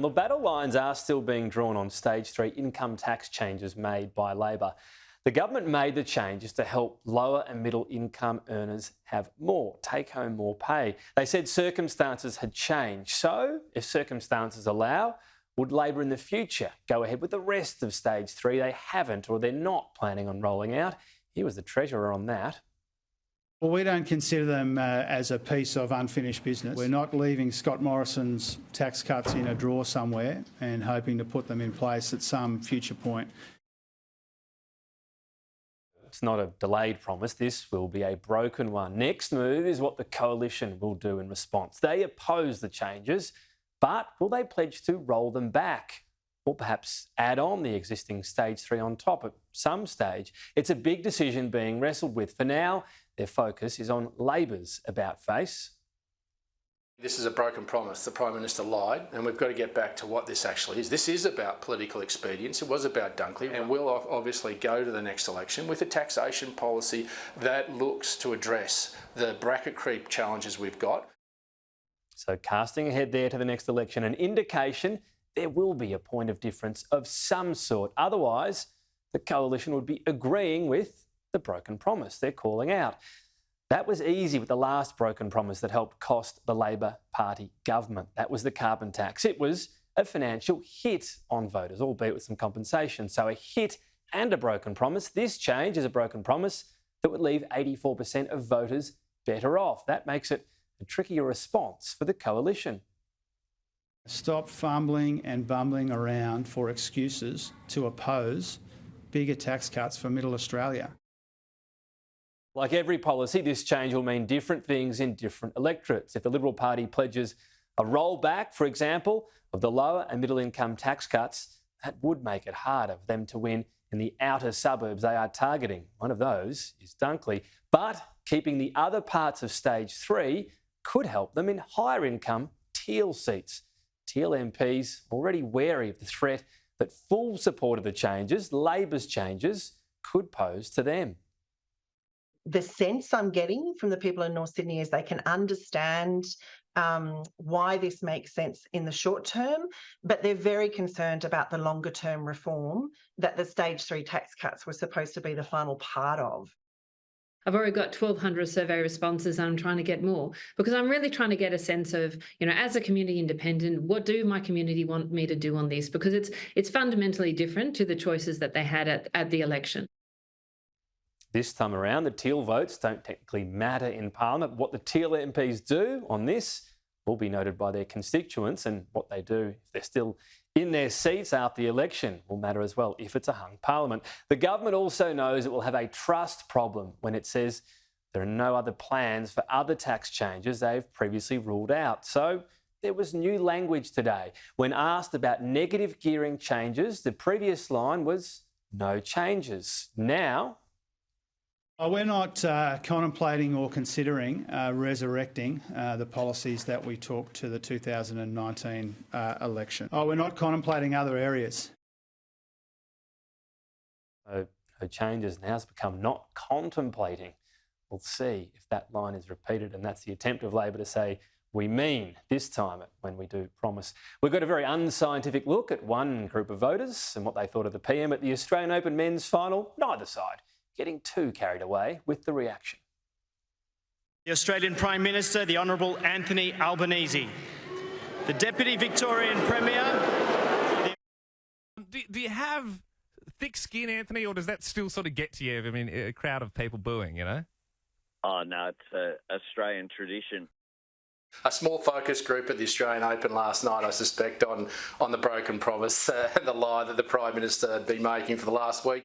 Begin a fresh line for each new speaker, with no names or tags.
The battle lines are still being drawn on stage 3 income tax changes made by Labor. The government made the changes to help lower and middle income earners have more, take home more pay. They said circumstances had changed. So, if circumstances allow, would Labor in the future go ahead with the rest of stage 3 they haven't or they're not planning on rolling out? Here was the Treasurer on that.
Well, we don't consider them as a piece of unfinished business. We're not leaving Scott Morrison's tax cuts in a drawer somewhere and hoping to put them in place at some future point.
It's not a delayed promise. This will be a broken one. Next move is what the coalition will do in response. They oppose the changes, but will they pledge to roll them back? Or perhaps add on the existing stage 3 on top at some stage? It's a big decision being wrestled with. For now, their focus is on Labor's about-face.
This is a broken promise. The Prime Minister lied, and we've got to get back to what this actually is. This is about political expedience. It was about Dunkley, and we'll obviously go to the next election with a taxation policy that looks to address the bracket creep challenges we've got.
So casting ahead there to the next election, an indication there will be a point of difference of some sort. Otherwise, the coalition would be agreeing with the broken promise they're calling out. That was easy with the last broken promise that helped cost the Labor Party government. That was the carbon tax. It was a financial hit on voters, albeit with some compensation. So a hit and a broken promise. This change is a broken promise that would leave 84% of voters better off. That makes it a trickier response for the coalition.
Stop fumbling and bumbling around for excuses to oppose bigger tax cuts for Middle Australia.
Like every policy, this change will mean different things in different electorates. If the Liberal Party pledges a rollback, for example, of the lower and middle income tax cuts, that would make it harder for them to win in the outer suburbs they are targeting. One of those is Dunkley. But keeping the other parts of stage 3 could help them in higher income Teal seats. Teal MPs already wary of the threat that full support of the changes, Labor's changes, could pose to them.
The sense I'm getting from the people in North Sydney is they can understand why this makes sense in the short term, but they're very concerned about the longer term reform that the stage 3 tax cuts were supposed to be the final part of.
I've already got 1,200 survey responses and I'm trying to get more because I'm really trying to get a sense of, as a community independent, what do my community want me to do on this? Because it's fundamentally different to the choices that they had at the election.
This time around, the Teal votes don't technically matter in Parliament. What the Teal MPs do on this will be noted by their constituents, and what they do if they're still in their seats after the election will matter as well if it's a hung Parliament. The government also knows it will have a trust problem when it says there are no other plans for other tax changes they've previously ruled out. So there was new language today. When asked about negative gearing changes, the previous line was no changes. Now,
we're not contemplating or considering resurrecting the policies that we took to the 2019 election. We're not contemplating other areas.
No changes now has become not contemplating. We'll see if that line is repeated, and that's the attempt of Labor to say we mean this time when we do promise. We've got a very unscientific look at one group of voters and what they thought of the PM at the Australian Open men's final. Neither side getting too carried away with the reaction.
The Australian Prime Minister, the Honourable Anthony Albanese. The Deputy Victorian Premier.
Do you have thick skin, Anthony, or does that still sort of get to you? I mean, a crowd of people booing,
Oh, no, it's an Australian tradition.
A small focus group at the Australian Open last night, I suspect, on the broken promise and the lie that the Prime Minister had been making for the last week.